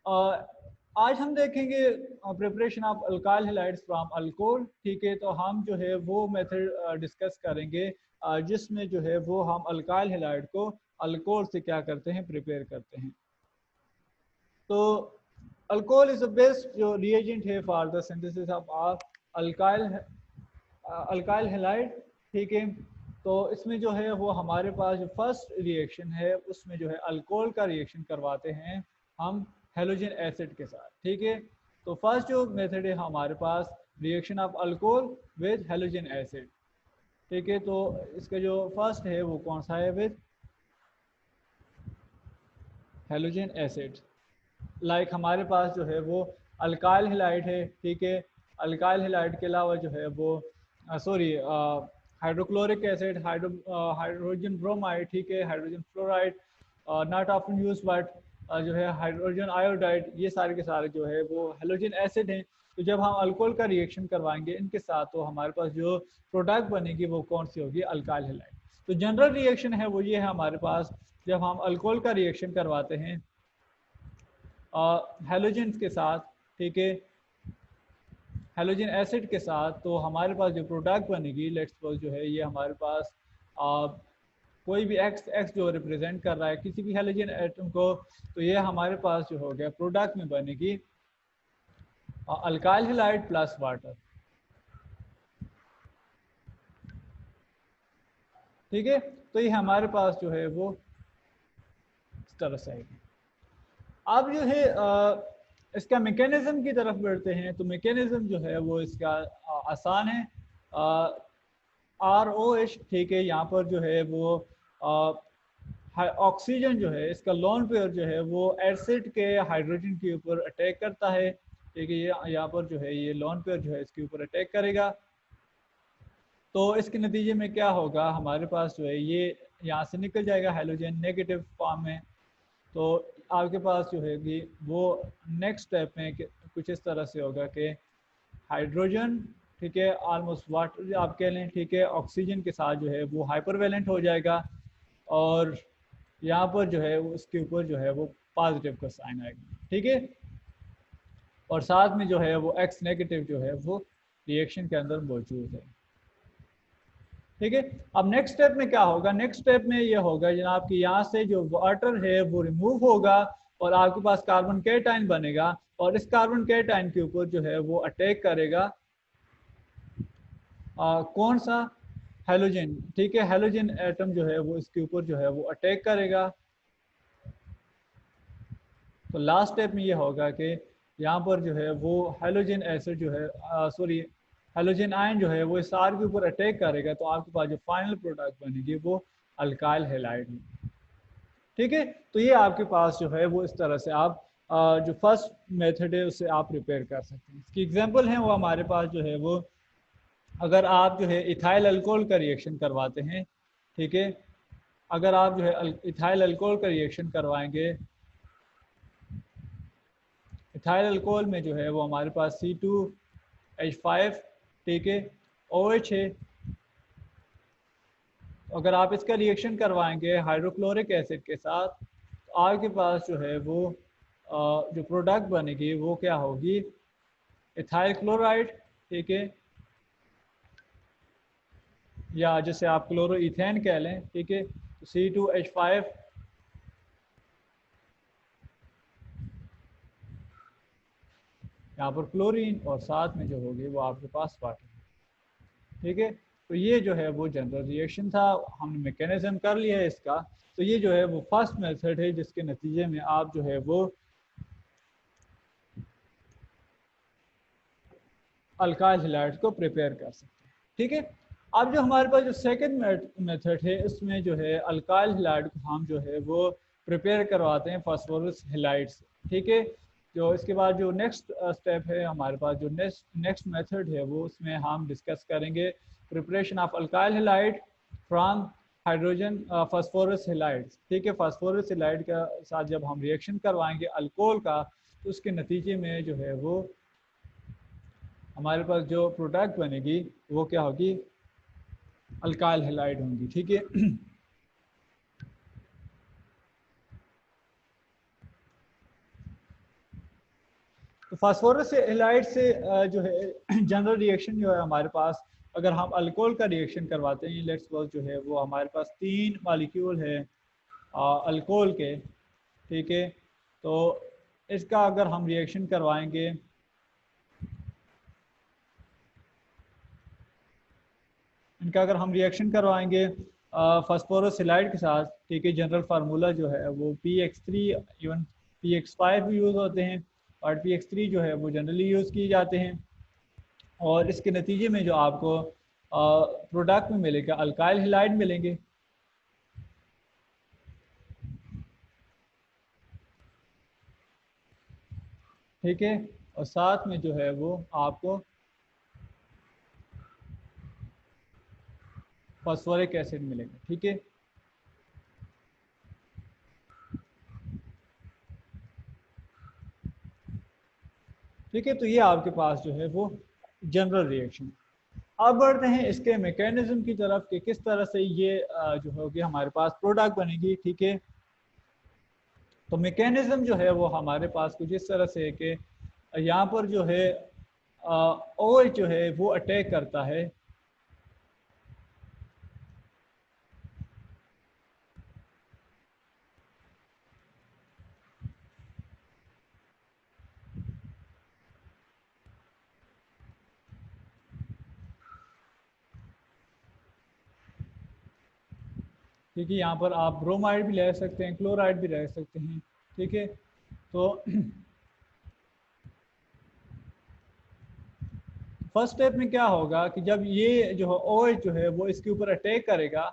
आज हम देखेंगे preparation of alkyl halides from alcohol. ठीक है, तो हम जो है वो मेथड डिस्कस करेंगे जिसमें जो है वो हम अल्काइल हैलाइड को अल्कोहल से क्या करते हैं, प्रिपेयर करते हैं। तो अल्कोहल इज द बेस्ट जो रिएजेंट है for the synthesis of alkyl halide. ठीक है, तो इसमें जो है वो हमारे पास जो फर्स्ट रिएक्शन है उसमें जो है अल्कोहल का रिएक्शन करवाते हैं हम हेलोजन एसिड के साथ। ठीक है, तो फर्स्ट जो मेथड है हमारे पास reaction of alcohol with halogen acid. ठीक है, तो इसका जो फर्स्ट है वो कौन सा है, विद हेलोजन एसिड। लाइक हमारे पास जो है वो अल्काइल हैलाइड है। ठीक है, अल्काइल हैलाइड के अलावा जो है वो sorry hydrochloric acid, hydrogen bromide, ठीक है, hydrogen fluoride, not often use but जो है हाइड्रोजन आयोडाइड, ये सारे के सारे जो है वो हेलोजन एसिड हैं। तो जब हम अल्कोहल का रिएक्शन करवाएंगे इनके साथ तो हमारे पास जो प्रोडक्ट बनेगी वो कौन सी होगी, अल्काइल हैलाइड। तो जनरल रिएक्शन है वो ये है हमारे पास, जब हम अल्कोहल का रिएक्शन करवाते हैं हेलोजन के साथ, ठीक है, हेलोजन एसिड के साथ, तो हमारे पास जो प्रोडक्ट बनेगी लेट्स सपोज जो है ये हमारे पास कोई भी एक्स जो रिप्रेजेंट कर रहा है किसी भी हेलोजन एटम को, तो ये हमारे पास जो हो गया प्रोडक्ट में बनेगी अल्काइल हैलाइड प्लस वाटर। ठीक है, तो ये हमारे पास जो है वो इस तरह से आएगी। अब जो है इसका मैकेनिज्म की तरफ बढ़ते हैं, तो मैकेनिज्म जो है वो इसका आसान है। ROH, ठीक है, यहाँ पर जो है वो ऑक्सीजन जो है इसका लोन पेयर जो है वो एसिड के हाइड्रोजन के ऊपर अटैक करता है। ठीक है, ये यहाँ पर जो है ये लोन पेयर जो है इसके ऊपर अटैक करेगा, तो इसके नतीजे में क्या होगा, हमारे पास जो है ये यहाँ से निकल जाएगा हेलोजन नेगेटिव फॉर्म में। तो आपके पास जो है कि वो नेक्स्ट स्टेप में कुछ इस तरह से होगा कि हाइड्रोजन, ठीक है, ऑलमोस्ट वाटर आप कह लें, ठीक है, ऑक्सीजन के साथ जो है वो हाइपरवेलेंट हो जाएगा और यहाँ पर जो है उसके ऊपर जो है वो पॉजिटिव का साइन आएगा। ठीक है, और साथ में जो है वो एक्स नेगेटिव जो है वो रिएक्शन के अंदर मौजूद है। ठीक है, अब नेक्स्ट स्टेप में क्या होगा, नेक्स्ट स्टेप में ये होगा जनाब कि यहाँ से जो वाटर है वो रिमूव होगा और आपके पास कार्बन कैटायन बनेगा और इस कार्बन कैटायन के ऊपर जो है वो अटैक करेगा कौन सा, हेलोजन। ठीक है, हेलोजन एटम जो है वो इसके ऊपर जो है वो अटैक करेगा। तो लास्ट स्टेप में ये होगा कि यहाँ पर जो है वो हेलोजन एसिड जो है सॉरी हेलोजन आयन जो है वो इस आर के ऊपर अटैक करेगा, तो आपके पास जो फाइनल प्रोडक्ट बनेगी वो अल्काइल हैलाइड है। ठीक है, तो ये आपके पास जो है वो इस तरह से आप जो फर्स्ट मेथड है उससे आप प्रिपेयर कर सकते हैं। इसकी एग्जांपल है वो हमारे पास जो है वो, अगर आप जो है इथाइल अल्कोहल का रिएक्शन करवाते हैं, ठीक है, अगर आप जो है इथाइल अल्कोहल का रिएक्शन करवाएंगे, इथाइल अल्कोहल में जो है वो हमारे पास C2H5, ठीक है, OH है। अगर आप इसका रिएक्शन करवाएंगे हाइड्रोक्लोरिक एसिड के साथ, तो आपके पास जो है वो जो प्रोडक्ट बनेगी वो क्या होगी, इथाइल क्लोराइड, ठीक है, या जैसे आप क्लोरो इथेन कह लें। ठीक है, तो C2H5 यहाँ पर क्लोरीन और साथ में जो होगी वो आपके पास वाटर। ठीक है, तो ये जो है वो जनरल रिएक्शन था, हमने मैकेनिज्म कर लिया है इसका। तो ये जो है वो फर्स्ट मेथड है जिसके नतीजे में आप जो है वो अल्काइल हैलाइड्स को प्रिपेयर कर सकते हैं। ठीक है, अब जो हमारे पास जो सेकंड मेथड है इसमें जो है अल्काइल हैलाइड को हम जो है वो प्रिपेयर करवाते हैं फास्फोरस हैलाइड से। ठीक है, जो इसके बाद जो नेक्स्ट स्टेप है हमारे पास जो नेक्स्ट मेथड है वो उसमें हम डिस्कस करेंगे preparation of alkyl halide from hydrogen phosphorus halide. ठीक है, फास्फोरस हैलाइड का साथ जब हम रिएक्शन करवाएंगे अल्कोहल का, तो उसके नतीजे में जो है वो हमारे पास जो प्रोडक्ट बनेगी वो क्या होगी, अल्काइल हैलाइड होंगी। ठीक है, तो फास्फोरस हैलाइड से जो है जनरल रिएक्शन जो है हमारे पास, अगर हम अल्कोहल का रिएक्शन करवाते हैं, लेट्स सपोज जो है वो हमारे पास 3 मॉलिक्यूल है अल्कोहल के, ठीक है। तो इसका अगर हम रिएक्शन करवाएंगे, इनका अगर हम रिएक्शन करवाएंगे फास्फोरस हैलाइड के साथ, ठीक है, जनरल फार्मूला जो है वो PX3, इवन PX5 भी यूज़ होते हैं, और PX3 जो है वो जनरली यूज़ किए जाते हैं। और इसके नतीजे में जो आपको प्रोडक्ट में मिलेगा अल्काइल हैलाइड मिलेंगे। ठीक है, और साथ में जो है वो आपको फास्फोरिक एसिड मिलेगा। ठीक है, ठीक है, तो ये आपके पास जो है वो जनरल रिएक्शन। अब बढ़ते हैं इसके मैकेनिज्म की तरफ कि किस तरह से ये जो होगी हमारे पास प्रोडक्ट बनेगी। ठीक है, तो मैकेनिज्म जो है वो हमारे पास कुछ इस तरह से है कि यहाँ पर जो है OH जो है वो अटैक करता है ठीक है। यहाँ पर आप ब्रोमाइड भी ले सकते हैं, क्लोराइड भी ले सकते हैं। ठीक है, तो फर्स्ट स्टेप में क्या होगा कि जब ये जो है OH जो है वो इसके ऊपर अटैक करेगा,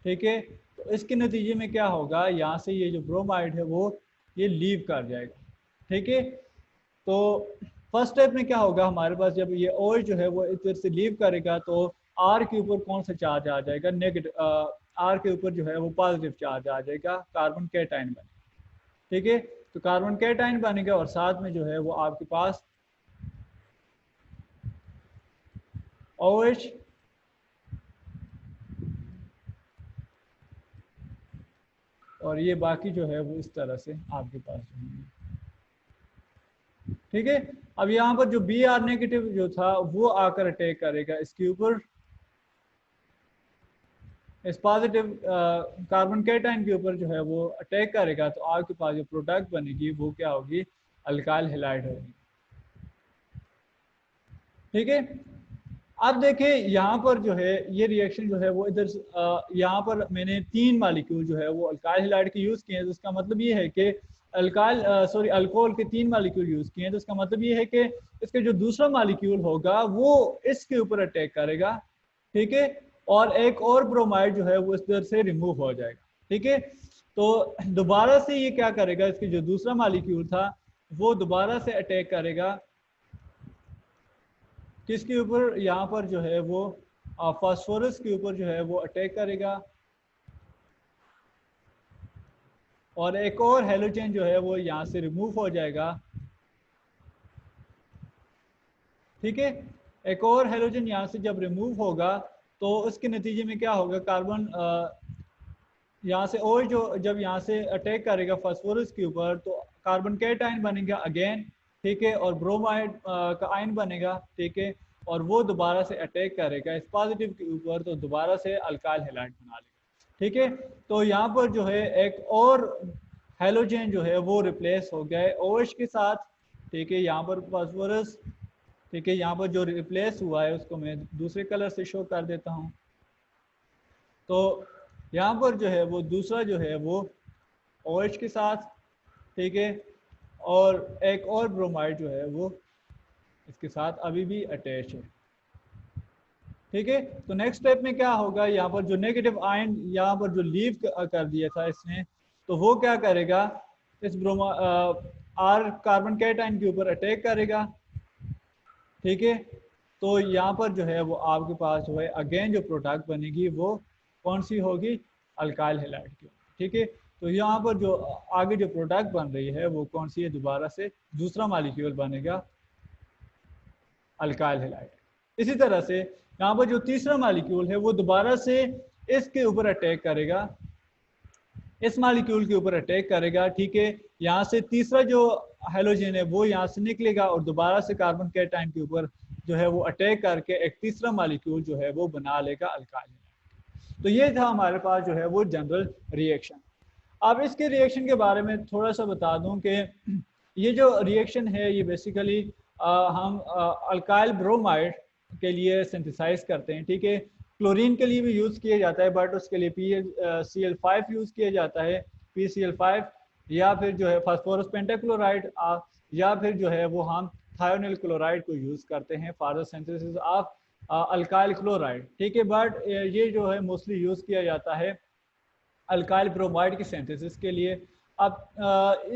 ठीक है, तो इसके नतीजे में क्या होगा, यहाँ से ये जो ब्रोमाइड है वो ये लीव कर जाएगा। ठीक है, तो फर्स्ट स्टेप में क्या होगा हमारे पास, जब ये OH जो है वो इधर से लीव करेगा तो R के ऊपर कौन सा चार्ज आ जाएगा, नेगेटिव। R के ऊपर जो है वो पॉजिटिव चार्ज आ जाएगा, कार्बन कैटायन बनेगा। ठीक है, तो कार्बन कैटायन बनेगा और साथ में जो है वो आपके पास OH और ये बाकी जो है वो इस तरह से आपके पास जो है। ठीक है, अब यहाँ पर जो Br नेगेटिव जो था वो आकर अटैक करेगा इसके ऊपर, इस पॉजिटिव कार्बन कैटायन के ऊपर जो है वो अटैक करेगा, तो आपके पास जो प्रोडक्ट बनेगी वो क्या होगी, अल्काइल हैलाइड होगी। ठीक है, अब देखें यहाँ पर जो है ये रिएक्शन जो है वो इधर यहाँ पर मैंने 3 मॉलिक्यूल जो है वो अल्काइल हैलाइड के यूज़ किए हैं, तो इसका मतलब ये है कि अल्कोहल के 3 मॉलिक्यूल यूज़ किए हैं, तो इसका मतलब ये है कि इसका जो दूसरा मॉलिक्यूल होगा वो इसके ऊपर अटैक करेगा। ठीक है, और एक और ब्रोमाइड जो है वो इधर से रिमूव हो जाएगा। ठीक है, तो दोबारा से ये क्या करेगा, इसके जो दूसरा मॉलिक्यूल था वो दोबारा से अटैक करेगा किसके ऊपर, यहाँ पर जो है वो फास्फोरस के ऊपर जो है वो अटैक करेगा, और एक और हेलोजन जो है वो यहाँ से रिमूव हो जाएगा। ठीक है, एक और हेलोजन यहाँ से जब रिमूव होगा तो उसके नतीजे में क्या होगा, कार्बन यहाँ से OH जो जब यहाँ से अटैक करेगा फास्फोरस के ऊपर तो कार्बन कैटायन बनेगा अगेन। ठीक है, और ब्रोमाइड का आयन बनेगा। ठीक है, और वो दोबारा से अटैक करेगा इस पॉजिटिव के ऊपर, तो दोबारा से अल्काइल हैलाइड बना लेगा। ठीक है, तो यहाँ पर जो है एक और हेलोजन जो है वो रिप्लेस हो गया है OH के साथ। ठीक है, यहाँ पर फास्फोरस, ठीक है, यहाँ पर जो रिप्लेस हुआ है उसको मैं दूसरे कलर से शो कर देता हूँ। तो यहाँ पर जो है वो दूसरा जो है वो OH के साथ, ठीक है, और एक और ब्रोमाइड जो है वो इसके साथ अभी भी अटैच है। ठीक है, तो नेक्स्ट स्टेप में क्या होगा, यहाँ पर जो नेगेटिव आयन यहाँ पर जो लीव कर दिया था इसने, तो वो क्या करेगा, इस R कार्बन कैटायन के ऊपर अटैक करेगा। ठीक है, तो यहाँ पर जो है वो आपके पास जो है अगेन जो प्रोडक्ट बनेगी वो कौन सी होगी, अल्काइल हैलाइड की। ठीक है, तो यहाँ पर जो आगे जो प्रोडक्ट बन रही है वो कौन सी है, दोबारा से दूसरा मॉलिक्यूल बनेगा अल्काइल हैलाइड। इसी तरह से यहाँ पर जो तीसरा मॉलिक्यूल है वो दोबारा से इसके ऊपर अटैक करेगा, इस मॉलिक्यूल के ऊपर अटैक करेगा। ठीक है, यहाँ से तीसरा जो हेलोजन है वो यहाँ से निकलेगा और दोबारा से कार्बन कैटायन के ऊपर जो है वो अटैक करके एक तीसरा मालिक्यूल जो है वो बना लेगा अल्काइल। तो ये था हमारे पास जो है वो जनरल रिएक्शन। अब इसके रिएक्शन के बारे में थोड़ा सा बता दूं कि ये जो रिएक्शन है ये बेसिकली हम अल्काइल ब्रोमाइड के लिए सिंथेसाइज करते हैं, ठीक है। क्लोरीन के लिए भी यूज़ किया जाता है, बट उसके लिए PCl5 यूज़ किया जाता है, PCl5, या फिर जो है फास्फोरस पेंटाक्लोराइड, या फिर जो है वो हम थायोनिल क्लोराइड को यूज़ करते हैं for the synthesis of alkyl chloride, ठीक है। बट ये जो है मोस्टली यूज़ किया जाता है अल्काइल ब्रोमाइड की सिंथेसिस के लिए। अब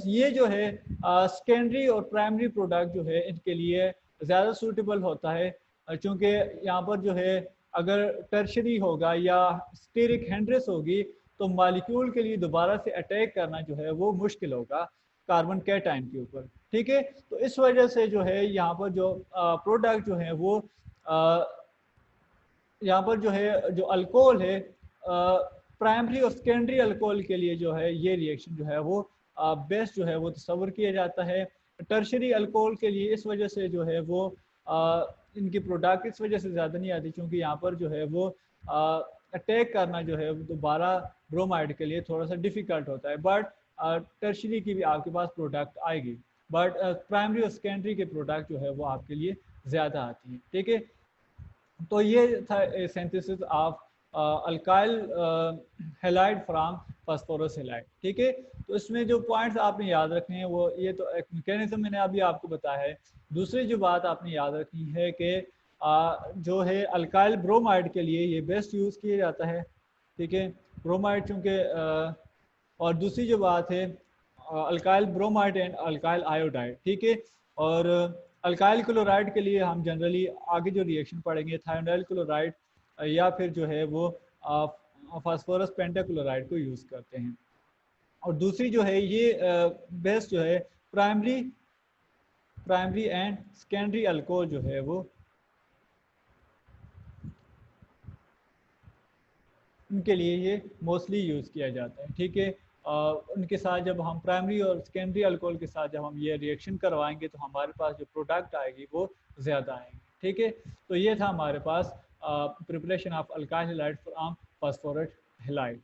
ये जो है सेकेंडरी और प्राइमरी प्रोडक्ट जो है इनके लिए ज़्यादा सूटेबल होता है, क्योंकि यहाँ पर जो है अगर टर्शरी होगा या स्टेरिक हेंड्रेस होगी तो मॉलिक्यूल के लिए दोबारा से अटैक करना जो है वो मुश्किल होगा कार्बन कैटायन के ऊपर, ठीक है। तो इस वजह से जो है यहाँ पर जो प्रोडक्ट जो है वो यहाँ पर जो है जो अल्कोहल है प्राइमरी और सेकेंडरी अल्कोहल के लिए जो है ये रिएक्शन जो है वो बेस्ट जो है वो तस्वर किया जाता है। टर्शरी अल्कोहल के लिए इस वजह से जो है वो इनकी प्रोडक्ट इस वजह से ज़्यादा नहीं आती, क्योंकि यहाँ पर जो है वो अटैक करना जो है दोबारा ब्रोमाइड के लिए थोड़ा सा डिफ़िकल्ट होता है। बट टर्शरी की भी आपके पास प्रोडक्ट आएगी, बट प्राइमरी और सेकेंडरी के प्रोडक्ट जो है वो आपके लिए ज़्यादा आती है, ठीक है। तो ये था synthesis of alkyl halide from phosphorus halide, ठीक है। तो इसमें जो पॉइंट्स आपने याद रखने हैं वो ये तो एक मैकेनिज्म मैंने अभी आपको बताया है। दूसरी जो बात आपने याद रखनी है कि जो है अल्काइल ब्रोमाइड के लिए ये बेस्ट यूज़ किया जाता है, ठीक है, ब्रोमाइड चूँकि और दूसरी जो बात है alkyl bromide and alkyl iodide, ठीक है। और अल्काइल क्लोराइड के लिए हम जनरली आगे जो रिएक्शन पढ़ेंगे थायोनाइल क्लोराइड या फिर जो है वो फास्फोरस पेंटाक्लोराइड को यूज़ करते हैं। और दूसरी जो है ये बेस्ट जो है प्राइमरी एंड सेकेंडरी अल्कोहल जो है वो उनके लिए ये मोस्टली यूज़ किया जाता है, ठीक है। उनके साथ जब हम प्राइमरी और सेकेंडरी अल्कोहल के साथ जब हम ये रिएक्शन करवाएंगे तो हमारे पास जो प्रोडक्ट आएगी वो ज़्यादा आएगी, ठीक है। तो ये था हमारे पास preparation of alkyl halide from phosphorus halide.